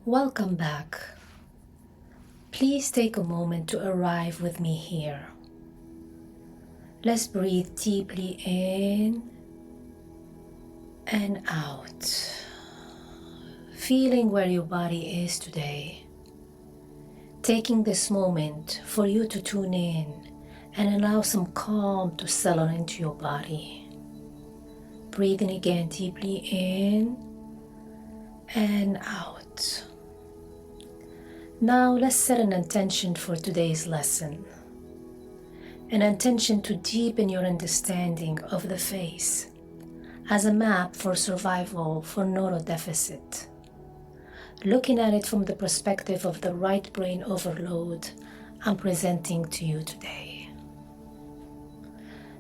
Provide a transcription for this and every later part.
Welcome back. Please take a moment to arrive with me here. Let's breathe deeply in and out, feeling where your body is today. Taking this moment for you to tune in and allow some calm to settle into your body. Breathing again deeply in and out. Now let's set an intention for today's lesson. An intention to deepen your understanding of the face as a map for survival for neurodeficit. Looking at it from the perspective of the right brain overload I'm presenting to you today.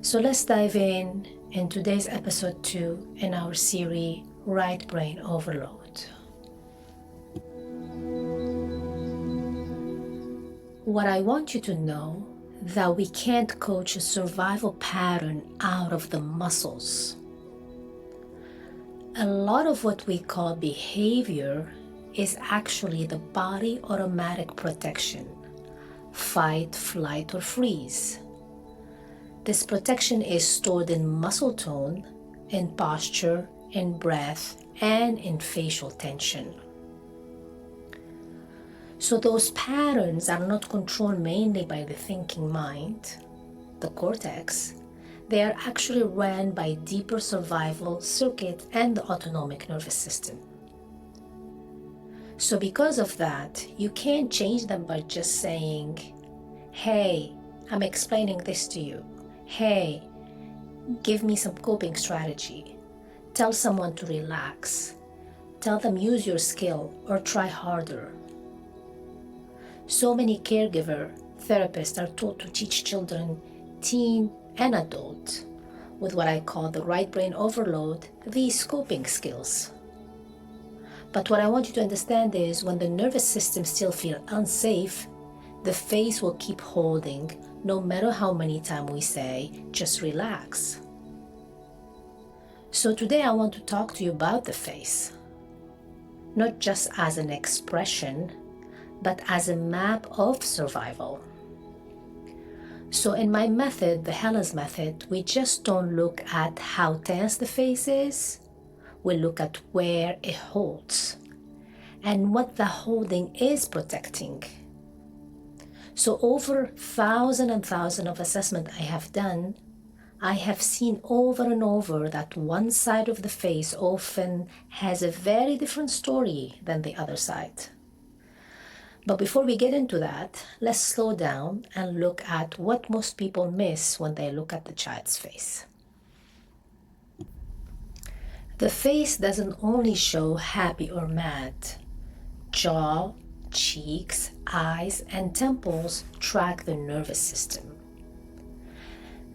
So let's dive in today's episode 2 in our series, Right Brain Overload. What I want you to know that we can't coach a survival pattern out of the muscles. A lot of what we call behavior is actually the body automatic protection, fight, flight, or freeze. This protection is stored in muscle tone, in posture, in breath, and in facial tension. So those patterns are not controlled mainly by the thinking mind, the cortex. They are actually run by deeper survival circuit and the autonomic nervous system. So because of that, you can't change them by just saying, hey, I'm explaining this to you. Hey, give me some coping strategy. Tell someone to relax. Tell them use your skill or try harder. So many caregiver therapists are taught to teach children, teen and adult, with what I call the right brain overload, these coping skills. But what I want you to understand is when the nervous system still feels unsafe, the face will keep holding no matter how many times we say, just relax. So today I want to talk to you about the face, not just as an expression, but as a map of survival. So in my method, the HELA's method, we just don't look at how tense the face is, we look at where it holds and what the holding is protecting. So over thousands and thousands of assessments I have done, I have seen over and over that one side of the face often has a very different story than the other side. But before we get into that, let's slow down and look at what most people miss when they look at the child's face. The face doesn't only show happy or mad. Jaw, cheeks, eyes, and temples track the nervous system.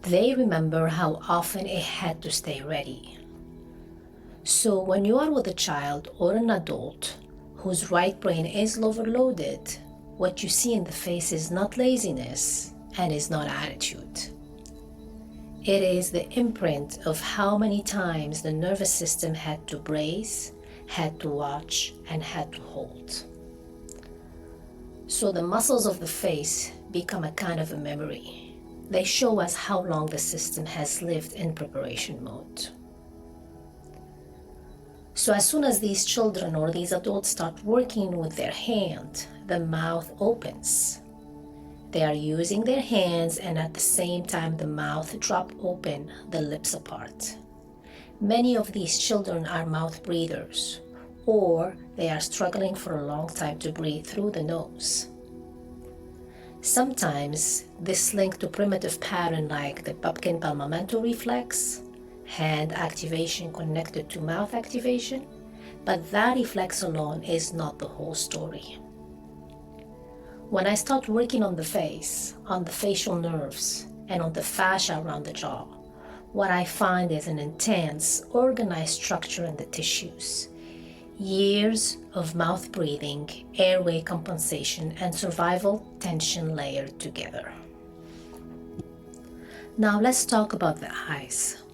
They remember how often it had to stay ready. So when you are with a child or an adult whose right brain is overloaded, what you see in the face is not laziness and is not attitude. It is the imprint of how many times the nervous system had to brace, had to watch, and had to hold. So the muscles of the face become a kind of a memory. They show us how long the system has lived in preparation mode. So as soon as these children or these adults start working with their hand, the mouth opens. They are using their hands and at the same time the mouth drop open, the lips apart. Many of these children are mouth breathers, or they are struggling for a long time to breathe through the nose. Sometimes this linked to primitive pattern like the pumpkin palmamento reflex, hand activation connected to mouth activation, but that reflex alone is not the whole story. When I start working on the face, on the facial nerves, and on the fascia around the jaw, what I find is an intense, organized structure in the tissues. Years of mouth breathing, airway compensation, and survival tension layered together. Now let's talk about the eyes.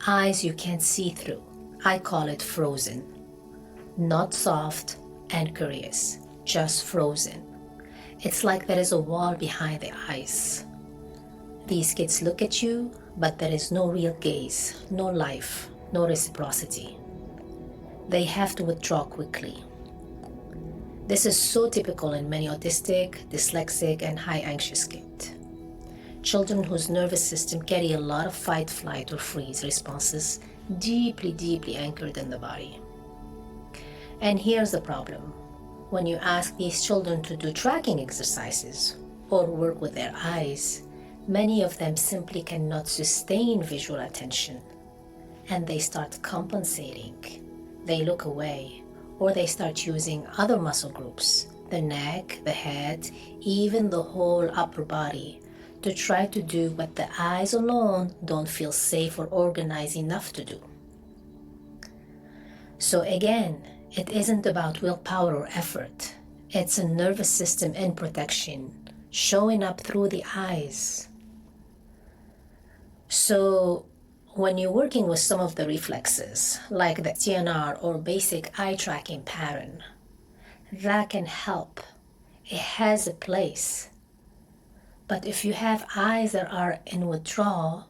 Eyes you can't see through. I call it frozen. Not soft, and curious, just frozen. It's like there is a wall behind the eyes. These kids look at you, but there is no real gaze, no life, no reciprocity. They have to withdraw quickly. This is so typical in many autistic, dyslexic, and high anxious kids. Children whose nervous system carry a lot of fight, flight, or freeze responses deeply anchored in the body. And here's the problem. When you ask these children to do tracking exercises or work with their eyes, many of them simply cannot sustain visual attention, and they start compensating. They look away, or they start using other muscle groups, the neck, the head, even the whole upper body, to try to do what the eyes alone don't feel safe or organized enough to do. So again, it isn't about willpower or effort. It's a nervous system in protection, showing up through the eyes. So when you're working with some of the reflexes, like the TNR or basic eye tracking pattern, that can help. It has a place. But if you have eyes that are in withdrawal,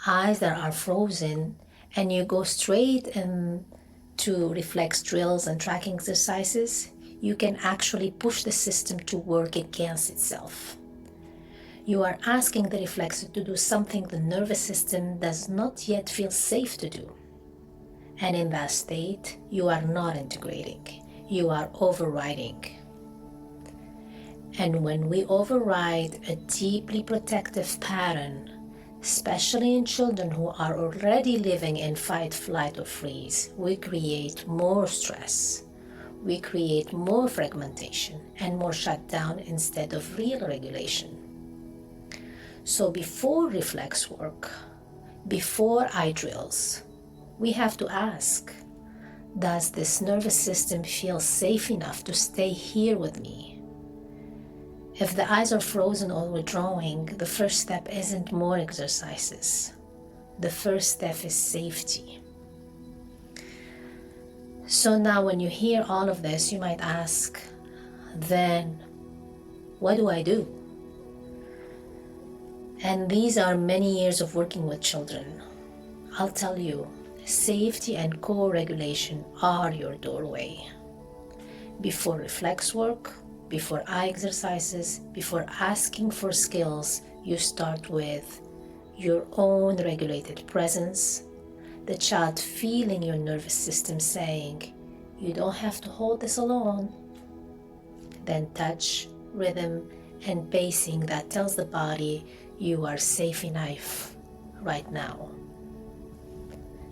eyes that are frozen, and you go straight into reflex drills and tracking exercises, you can actually push the system to work against itself. You are asking the reflexor to do something the nervous system does not yet feel safe to do. And in that state, you are not integrating, you are overriding. And when we override a deeply protective pattern, especially in children who are already living in fight, flight, or freeze, we create more stress. We create more fragmentation and more shutdown instead of real regulation. So before reflex work, before eye drills, we have to ask, does this nervous system feel safe enough to stay here with me? If the eyes are frozen or withdrawing, the first step isn't more exercises. The first step is safety. So now when you hear all of this, you might ask, then what do I do? And these are many years of working with children. I'll tell you, safety and co-regulation are your doorway. Before reflex work, before eye exercises, before asking for skills, you start with your own regulated presence, the child feeling your nervous system saying, you don't have to hold this alone. Then touch, rhythm, and pacing that tells the body you are safe enough right now.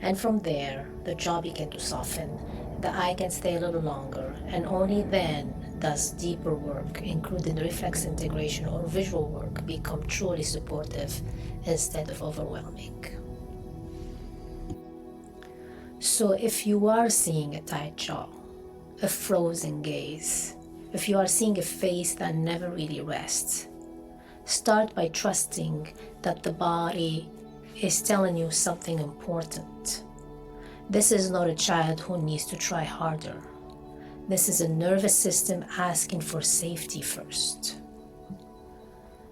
And from there, the jaw begins to soften, the eye can stay a little longer, and only then does deeper work, including reflex integration or visual work, become truly supportive instead of overwhelming. So if you are seeing a tight jaw, a frozen gaze, if you are seeing a face that never really rests, start by trusting that the body is telling you something important. This is not a child who needs to try harder. This is a nervous system asking for safety first.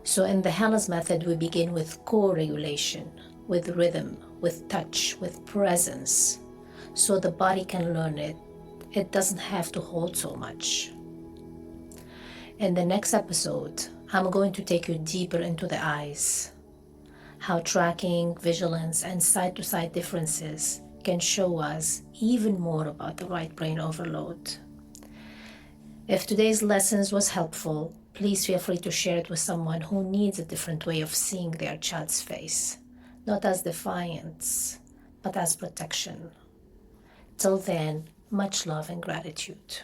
So in the HELA's method, we begin with co-regulation, with rhythm, with touch, with presence, so the body can learn it. It doesn't have to hold so much. In the next episode, I'm going to take you deeper into the eyes, how tracking, vigilance, and side-to-side differences can show us even more about the right brain overload. If today's lessons was helpful, please feel free to share it with someone who needs a different way of seeing their child's face, not as defiance, but as protection. Till then, much love and gratitude.